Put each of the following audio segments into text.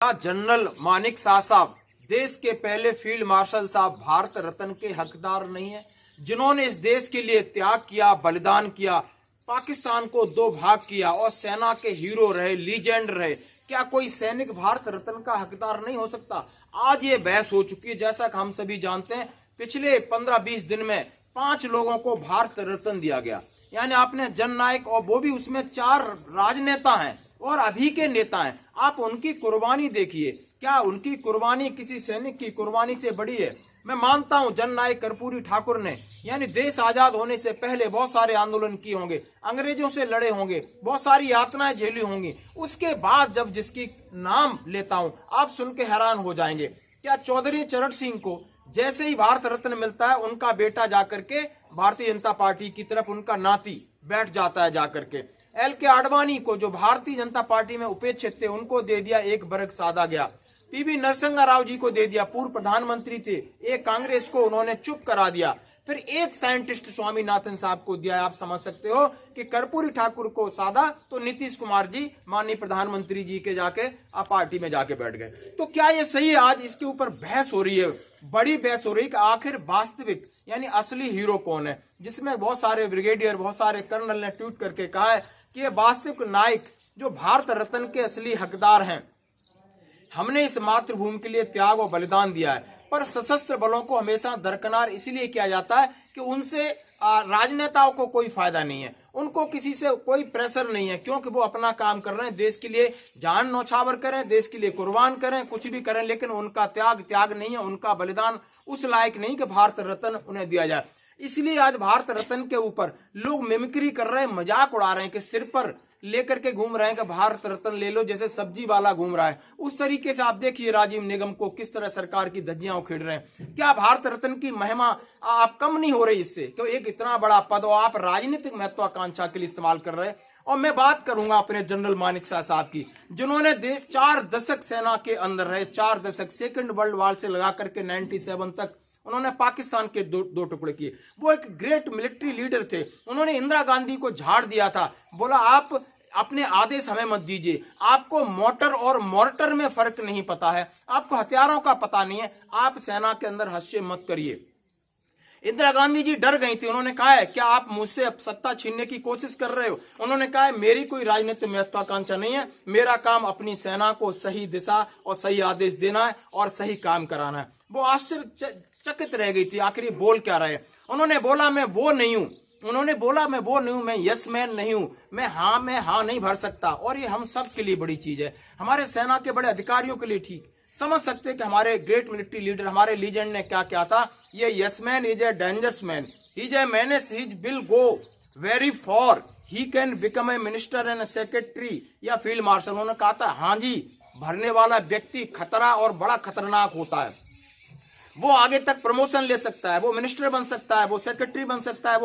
क्या जनरल मानिक शाह साहब देश के पहले फील्ड मार्शल साहब भारत रत्न के हकदार नहीं है, जिन्होंने इस देश के लिए त्याग किया, बलिदान किया, पाकिस्तान को दो भाग किया और सेना के हीरो रहे, लीजेंड रहे? क्या कोई सैनिक भारत रत्न का हकदार नहीं हो सकता? आज ये बहस हो चुकी है। जैसा कि हम सभी जानते हैं, पिछले 15-20 दिन में 5 लोगों को भारत रत्न दिया गया। यानी आपने जननायक, और वो भी उसमें 4 राजनेता हैं और अभी के नेता हैं। आप उनकी कुर्बानी देखिए, क्या उनकी कुर्बानी किसी सैनिक की कुर्बानी से बड़ी है? मैं मानता हूं जननायक कर्पूरी ठाकुर ने यानी देश आजाद होने से पहले बहुत सारे आंदोलन किए होंगे, अंग्रेजों से लड़े होंगे, बहुत सारी यातनाएं झेली होंगी। उसके बाद जब जिसकी नाम लेता हूं, आप सुन के हैरान हो जाएंगे। क्या चौधरी चरण सिंह को जैसे ही भारत रत्न मिलता है, उनका बेटा जाकर के भारतीय जनता पार्टी की तरफ, उनका नाती बैठ जाता है जाकर के। LK आडवाणी को, जो भारतीय जनता पार्टी में उपेक्षित थे, उनको दे दिया एक वर्ग साधा गया। PV नरसिम्हा राव जी को दे दिया, पूर्व प्रधानमंत्री थे। एक कांग्रेस को उन्होंने चुप करा दिया। फिर एक साइंटिस्ट स्वामीनाथन साहब को दिया। आप समझ सकते हो कि कर्पूरी ठाकुर को साधा तो नीतीश कुमार जी माननीय प्रधानमंत्री जी के जाके पार्टी में जाके बैठ गए। तो क्या ये सही है? आज इसके ऊपर बहस हो रही है, बड़ी बहस हो रही है कि आखिर वास्तविक यानी असली हीरो कौन है, जिसमें बहुत सारे ब्रिगेडियर, बहुत सारे कर्नल ने ट्वीट करके कहा है कि ये वास्तविक नायक जो भारत रत्न के असली हकदार हैं। हमने इस मातृभूमि के लिए त्याग और बलिदान दिया है, पर सशस्त्र बलों को हमेशा दरकिनार इसलिए किया जाता है कि उनसे राजनेताओं को कोई फायदा नहीं है, उनको किसी से कोई प्रेशर नहीं है, क्योंकि वो अपना काम कर रहे हैं, देश के लिए जान न्यौछावर करें, देश के लिए कुर्बान करें, कुछ भी करें, लेकिन उनका त्याग नहीं है, उनका बलिदान उस लायक नहीं कि भारत रत्न उन्हें दिया जाए। इसलिए आज भारत रत्न के ऊपर लोग मिमिक्री कर रहे हैं, मजाक उड़ा रहे हैं कि सिर पर लेकर के घूम रहे हैं कि भारत रत्न ले लो, जैसे सब्जी वाला घूम रहा है। उस तरीके से आप देखिए राजीव निगम को किस तरह सरकार की धज्जियां उखेड़ रहे हैं। क्या भारत रत्न की महिमा आप कम नहीं हो रही इससे? क्यों एक इतना बड़ा पद और आप राजनीतिक महत्वाकांक्षा के लिए इस्तेमाल कर रहे हैं? और मैं बात करूंगा अपने जनरल मानिक शाह साहब की, जिन्होंने 4 दशक सेना के अंदर रहे, 4 दशक, सेकेंड वर्ल्ड वॉर से लगा करके 97 तक उन्होंने पाकिस्तान के दो टुकड़े किए। वो एक ग्रेट मिलिट्री लीडर थे। उन्होंने इंदिरा गांधी को झाड़ दिया था, बोला आप अपने आदेश हमें मत दीजिए, आपको मोटर और मोर्टर में फर्क नहीं पता है, आपको हथियारों का पता नहीं है, आप सेना के अंदर हस्तक्षेप मत करिए। इंदिरा गांधी जी डर गई थी। उन्होंने कहा है क्या आप मुझसे सत्ता छीनने की कोशिश कर रहे हो? उन्होंने कहा है मेरी कोई राजनीतिक महत्वाकांक्षा नहीं है, मेरा काम अपनी सेना को सही दिशा और सही आदेश देना है और सही काम कराना है। वो आश्चर्यचकित रह गई थी, आखिर बोल क्या रहे। उन्होंने बोला मैं वो नहीं हूं, मैं यस मैन नहीं हूं, मैं हाँ नहीं भर सकता। और ये हम सब के लिए बड़ी चीज है, हमारे सेना के बड़े अधिकारियों के लिए ठीक समझ सकते कि हमारे ग्रेट मिलिट्री लीडर, हमारे लीजेंड ने क्या क्या था। ये yes man is a dangerous man, he is a menace, his will go very for, he can become a minister and secretary या फील्ड मार्शल। उन्होंने कहा था हाँ जी, भरने वाला व्यक्ति खतरा और बड़ा खतरनाक होता है, वो आगे तक प्रमोशन ले सकता है, वो मिनिस्टर बन सकता है, वो सेक्रेटरी बन सकता है,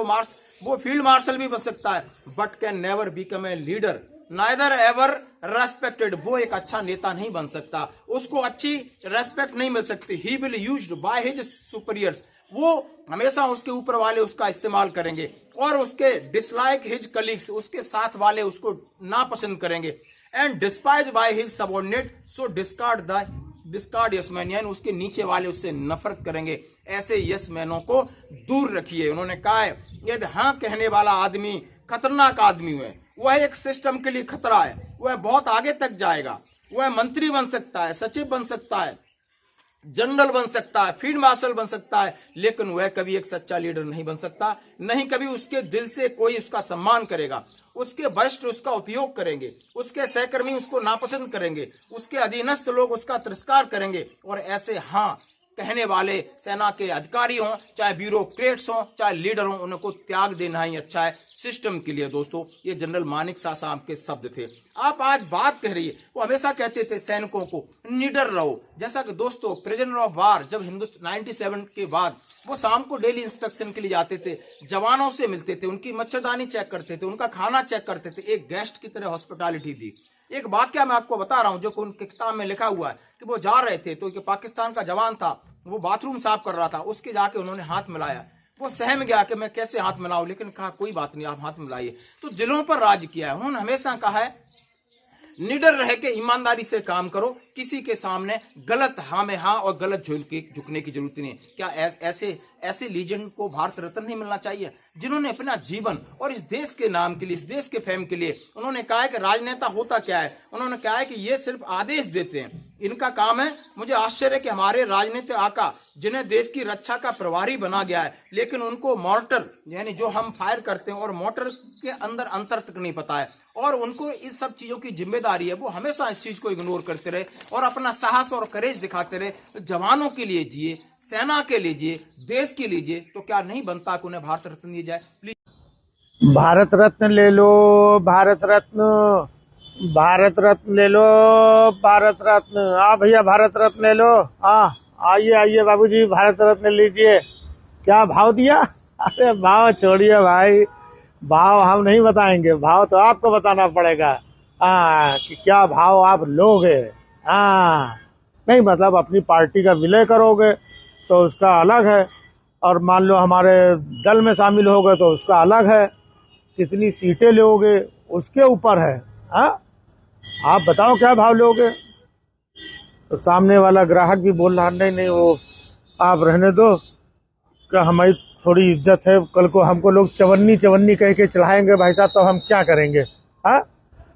वो फील्ड मार्शल भी बन सकता है, but can never become a leader, neither ever respected. वो एक अच्छा नेता नहीं बन सकता, उसको अच्छी रेस्पेक्ट नहीं मिल सकती। He will used by his superiors, वो हमेशा उसके ऊपर वाले उसका इस्तेमाल करेंगे और उसके डिसलाइक हिज कलीग्स, उसके साथ वाले उसको नापसंद करेंगे। And despise by his subordinate, so discard yes man, यानी उसके नीचे वाले उससे नफरत करेंगे। ऐसे यस मैनों को दूर रखिए। उन्होंने कहा है यदि हाँ कहने वाला आदमी खतरनाक आदमी है, वह एक सिस्टम के लिए खतरा है, वह बहुत आगे तक जाएगा, वह मंत्री बन सकता है, सचिव बन सकता है, जनरल बन सकता है, फील्ड मार्शल बन सकता है, लेकिन वह कभी एक सच्चा लीडर नहीं बन सकता। नहीं कभी उसके दिल से कोई उसका सम्मान करेगा, उसके वरिष्ठ उसका उपयोग करेंगे, उसके सहकर्मी उसको नापसंद करेंगे, उसके अधीनस्थ लोग उसका तिरस्कार करेंगे। और ऐसे हाँ कहने वाले सेना के अधिकारी हों, चाहे ब्यूरोक्रेट्स हों, चाहे लीडर हों, उनको त्याग देना ही अच्छा है सिस्टम के लिए। दोस्तों ये जनरल मानिक शाह साहब के शब्द थे। आप आज बात कह रही है, वो हमेशा कहते थे सैनिकों को निडर रहो। जैसा कि दोस्तों प्रिजनर ऑफ वार जब हिंदुस्तान 97 के बाद वो शाम को डेली इंस्पेक्शन के लिए जाते थे, जवानों से मिलते थे, उनकी मच्छरदानी चेक करते थे, उनका खाना चेक करते थे, एक गेस्ट की तरह हॉस्पिटैलिटी दी। एक वाक्य मैं आपको बता रहा हूं जो कि उनके किताब में लिखा हुआ है कि वो जा रहे थे तो पाकिस्तान का जवान था, वो बाथरूम साफ कर रहा था, उसके जाके उन्होंने हाथ मिलाया, वो सहम गया कि मैं कैसे हाथ मिलाऊं, लेकिन कहा कोई बात नहीं आप हाथ मिलाइए। तो दिलों पर राज किया है। उन्होंने हमेशा कहा है निडर रह के ईमानदारी से काम करो, किसी के सामने गलत हाँ में हाँ और गलत झुकने की जरूरत नहीं है। क्या ऐसे लीजेंड को भारत रत्न नहीं मिलना चाहिए, जिन्होंने अपना जीवन और इस देश के नाम के लिए, इस देश के फेम के लिए, उन्होंने कहा है कि राजनेता होता क्या है, उन्होंने कहा है कि ये सिर्फ आदेश देते हैं, इनका काम है। मुझे आश्चर्य है कि हमारे राजनीतिक आका, जिन्हें देश की रक्षा का प्रभारी बना गया है, लेकिन उनको मोर्टर यानी जो हम फायर करते हैं और मोर्टर के अंदर अंतर तक नहीं पता है, और उनको इस सब चीजों की जिम्मेदारी है। वो हमेशा इस चीज को इग्नोर करते रहे और अपना साहस और करेज दिखाते रहे। जवानों के लिए जिए, सेना के लिए जिए, देश के लिए जिए, तो क्या नहीं बनता कि उन्हें भारत रत्न दिया जाए? प्लीज भारत रत्न ले लो, भारत रत्न, भारत रत्न ले लो, भारत रत्न। हाँ भैया, भारत रत्न ले लो। हाँ, आइए आइए बाबूजी, भारत रत्न लीजिए। क्या भाव दिया? अरे भाव छोड़िए भाई, भाव हम नहीं बताएंगे, भाव तो आपको बताना पड़ेगा। हाँ, कि क्या भाव आप लोगे। हाँ, नहीं मतलब अपनी पार्टी का विलय करोगे तो उसका अलग है, और मान लो हमारे दल में शामिल हो गए तो उसका अलग है। कितनी सीटें लोगे उसके ऊपर है। हाँ, आप बताओ क्या भाव लोगे। तो सामने वाला ग्राहक भी बोल रहा, नहीं नहीं वो आप रहने दो, क्या हमारी थोड़ी इज्जत है, कल को हमको लोग चवन्नी चवन्नी कह के चढ़ाएंगे भाई साहब, तो हम क्या करेंगे। हाँ,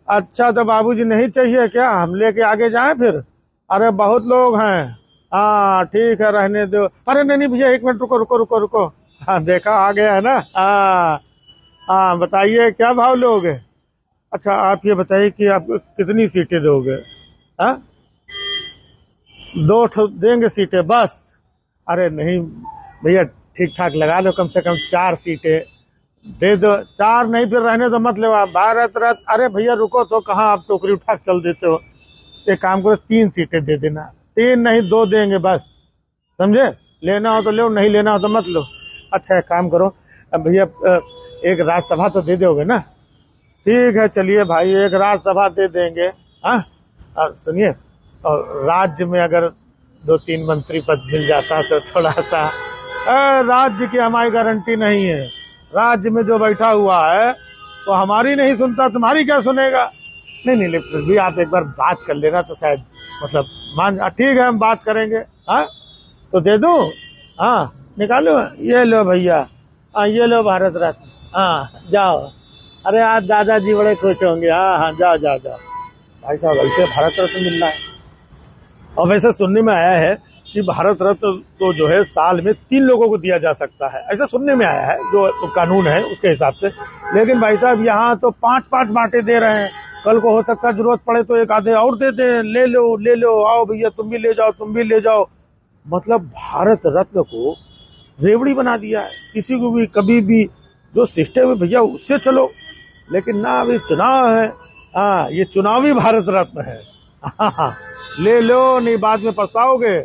अच्छा तो बाबूजी नहीं चाहिए क्या, हम लेके आगे जाएं फिर? अरे बहुत लोग हैं। हाँ ठीक है, रहने दो। अरे नहीं नहीं भैया, एक मिनट रुको रुको रुको रुको। हाँ देखा, आ गया है ना। हाँ हाँ, बताइए क्या भाव लोगे। अच्छा आप ये बताइए कि आप कितनी सीटें दोगे। हाँ, 2 देंगे सीटें बस। अरे नहीं भैया, ठीक ठाक लगा लो, कम से कम 4 सीटें दे दो। 4 नहीं, फिर रहने दो, मत लो आप भारत रत्न। अरे भैया रुको तो, कहाँ आप टोकरी उठा के चल देते हो। एक काम करो, 3 सीटें दे देना। 3 नहीं, 2 देंगे बस, समझे। लेना हो तो लो, नहीं लेना हो तो मत लो। अच्छा एक काम करो, अब भैया एक राज्यसभा तो दे दोगे ना। ठीक है चलिए भाई, एक राज्यसभा दे देंगे। हाँ, और सुनिए, और राज्य में अगर 2-3 मंत्री पद मिल जाता तो थोड़ा सा। राज्य की हमारी गारंटी नहीं है। राज्य में जो बैठा हुआ है तो हमारी नहीं सुनता, तुम्हारी क्या सुनेगा। नहीं नहीं नहीं, फिर भी आप एक बार बात कर लेना तो शायद मतलब मान। ठीक है हम बात करेंगे। हाँ, तो दे दूं। हाँ निकालो, ये लो भैया। हाँ ये लो भारत रत्न। हाँ जाओ। अरे आज दादाजी बड़े खुश होंगे। हाँ हाँ, जाओ जाओ जाओ। भाई साहब ऐसे भारत रत्न मिल रहा है। और वैसे सुनने में आया है कि भारत रत्न तो जो है साल में 3 लोगों को दिया जा सकता है, ऐसा सुनने में आया है, जो तो कानून है उसके हिसाब से। लेकिन भाई साहब यहाँ तो 5-5 बांटे दे रहे हैं। कल को हो सकता है जरूरत पड़े तो एक आधे और दे दें। ले लो ले लो, आओ भैया तुम भी ले जाओ, तुम भी ले जाओ। मतलब भारत रत्न को रेवड़ी बना दिया है। किसी को भी कभी भी जो सिस्टम है भैया उससे चलो, लेकिन ना अभी चुनाव है। हाँ, ये चुनावी भारत रत्न है। हाँ, ले लो, नहीं बाद में पछताओगे।